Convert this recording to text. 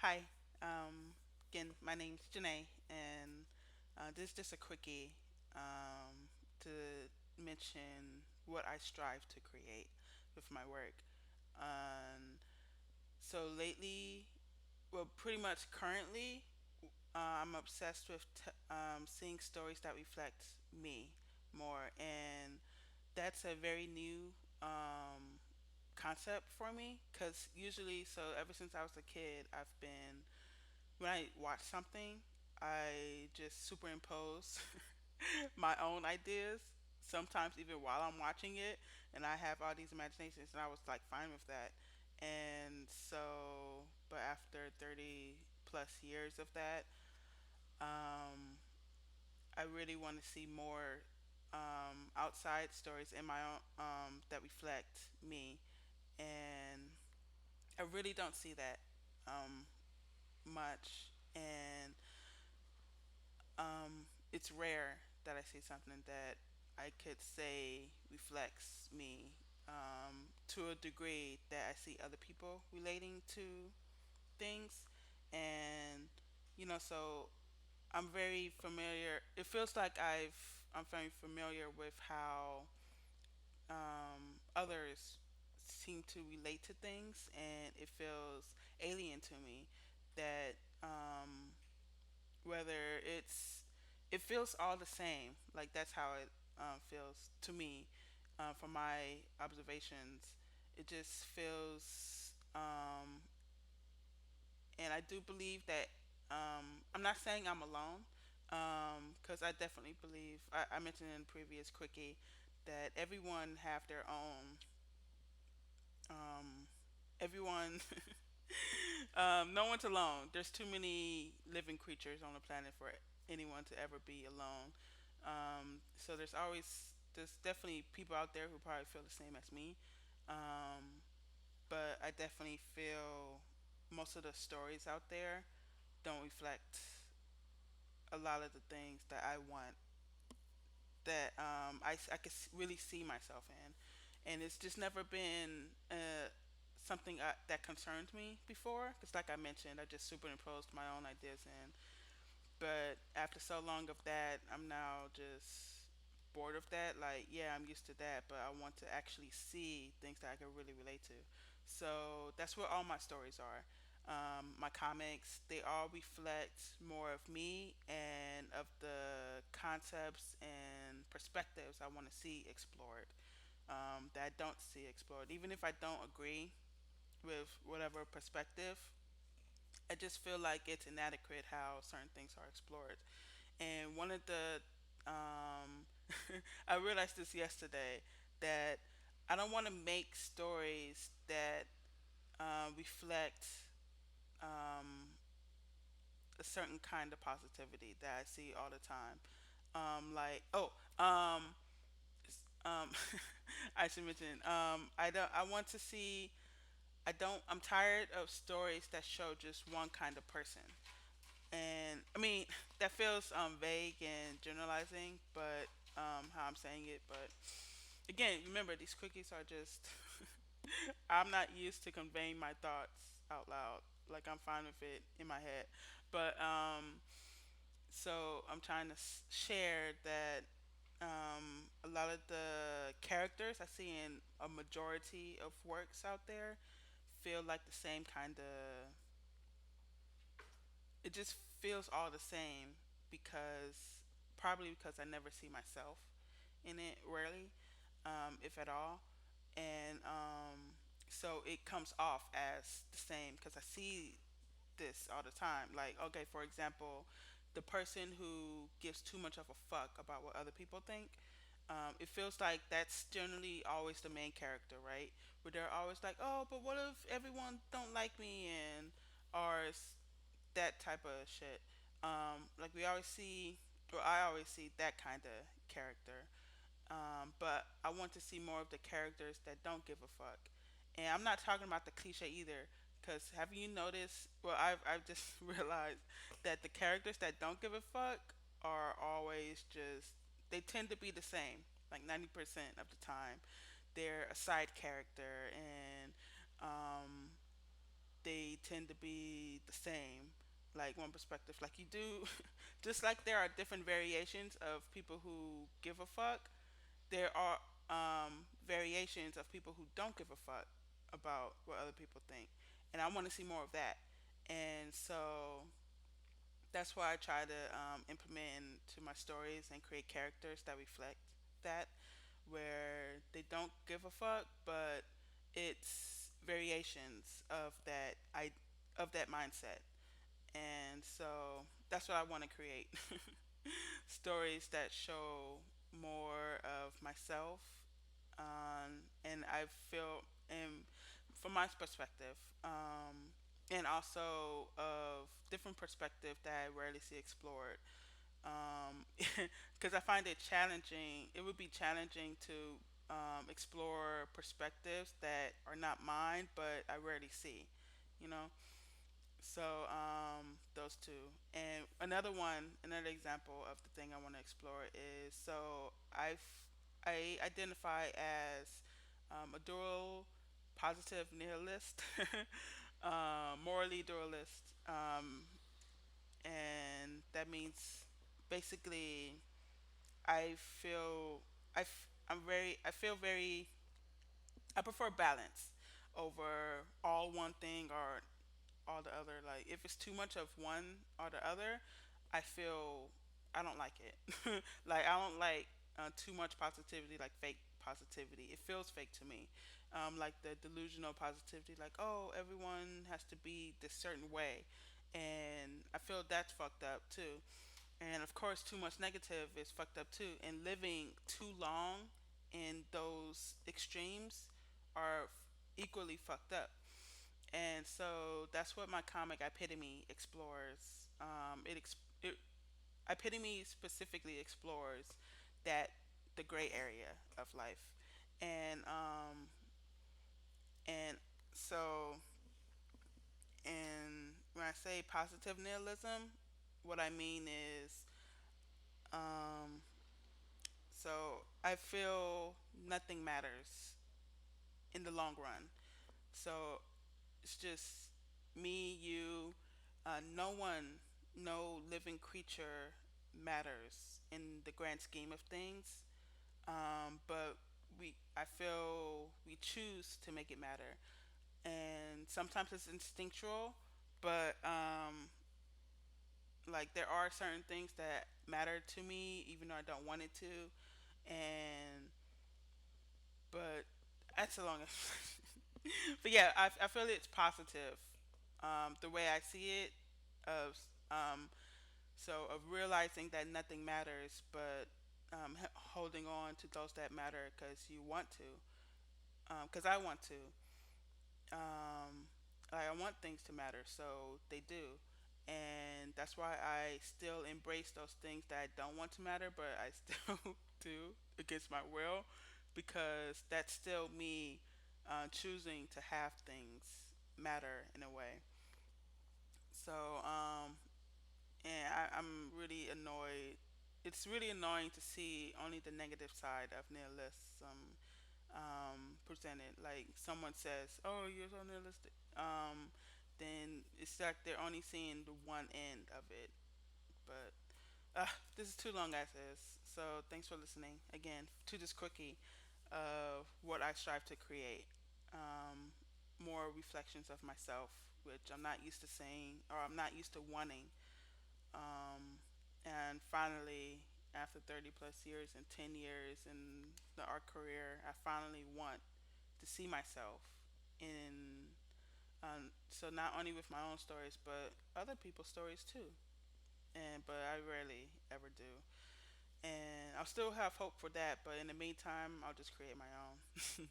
Hi. Again, my name's Janae, and this is just a quickie to mention what I strive to create with my work. Um, so lately, well, pretty much currently, I'm obsessed with seeing stories that reflect me more, and that's a very new concept for me because usually, so ever since I was a kid, I've been when I watch something, I just superimpose my own ideas. Sometimes even while I'm watching it, and I have all these imaginations, and I was like fine with that. And so, but after 30 plus years of that, um, I really want to see more outside stories in my own that reflect me, and I really don't see that um, much. And it's rare that I see something that I could say reflects me to a degree that I see other people relating to things. And, so I'm very familiar. It feels like I'm very familiar with how others seem to relate to things, and it feels alien to me that whether it feels all the same. Like that's how it feels to me from my observations. It just feels, and I do believe that I'm not saying I'm alone, because I definitely believe I mentioned in the previous quickie that everyone have their own. Um, everyone no one's alone. There's too many living creatures on the planet for anyone to ever be alone. So there's definitely people out there who probably feel the same as me. Um, but I definitely feel most of the stories out there don't reflect a lot of the things that I want that I could really see myself in, and it's just never been something that concerned me before. Because, like I mentioned, I just superimposed my own ideas in. But after so long of that, I'm now just bored of that. Like, yeah, I'm used to that, but I want to actually see things that I can really relate to. So that's what all my stories are. My comics, they all reflect more of me and of the concepts and perspectives I want to see explored, that I don't see explored. Even if I don't agree with whatever perspective, I just feel like it's inadequate how certain things are explored. And one of the, I realized this yesterday that I don't want to make stories that reflect a certain kind of positivity that I see all the time. Like, um, I should mention, I don't, I want to see, I don't, I'm tired of stories that show just one kind of person. And I mean, that feels vague and generalizing, but how I'm saying it. But again, remember, these quickies are just, I'm not used to conveying my thoughts out loud. Like, I'm fine with it in my head. But so I'm trying to share that a lot of the characters I see in a majority of works out there feel like the same kind of, it just feels all the same because probably because I never see myself in it rarely, if at all. And so it comes off as the same because I see this all the time. Like, okay, for example, the person who gives too much of a fuck about what other people think. It feels like that's generally always the main character, right? Where they're always like, "Oh, but what if everyone don't like me?" and or that type of shit. Like we always see, or I always see that kind of character. But I want to see more of the characters that don't give a fuck. And I'm not talking about the cliche either, because have you noticed? Well, I've just realized that the characters that don't give a fuck are always just, they tend to be the same, like 90% of the time. They're a side character, and um, they tend to be the same. Like one perspective, like you do, just like there are different variations of people who give a fuck, there are variations of people who don't give a fuck about what other people think. And I want to see more of that. And so that's why I try to implement into my stories and create characters that reflect that, where they don't give a fuck, but it's variations of that mindset. And so that's what I want to create. Stories that show more of myself, and I feel, and from my perspective, and also of different perspective that I rarely see explored. Because I find it challenging. It would be challenging to explore perspectives that are not mine, but I rarely see. You know. So those two, and another example of the thing I want to explore is, I identify as a dual positive nihilist, morally dualist, and that means basically I feel I feel very, I prefer balance over all one thing or all the other. Like if it's too much of one or the other, I feel I don't like it. Like I don't like too much positivity, like fake positivity. It feels fake to me. Like the delusional positivity, like oh everyone has to be this certain way, and I feel that's fucked up too. And of course, too much negative is fucked up too. And living too long in those extremes are equally fucked up. And so that's what my comic Epitome explores. It Epitome specifically explores that, the gray area of life, and and so, and when I say positive nihilism, what I mean is, um, so I feel nothing matters in the long run. So it's just me, you, no one, no living creature matters in the grand scheme of things. But I feel we choose to make it matter, and sometimes it's instinctual. But like there are certain things that matter to me, even though I don't want it to, and but that's a long. But yeah, I feel it's positive. The way I see it, of of realizing that nothing matters, but holding on to those that matter because you want to, because I want to. Like I want things to matter, so they do, and that's why I still embrace those things that I don't want to matter, but I still do against my will, because that's still me choosing to have things matter in a way. So, and I'm really annoyed. It's really annoying to see only the negative side of nihilism presented. Like someone says, "Oh, you're so nihilistic," then it's like they're only seeing the one end of it. But this is too long as is. So thanks for listening again to this quickie of what I strive to create. Um, More reflections of myself, which I'm not used to saying, or I'm not used to wanting. And finally, after 30 plus years and 10 years in the art career, I finally want to see myself in, so not only with my own stories, but other people's stories too. And but I rarely ever do. And I'll still have hope for that, but in the meantime, I'll just create my own.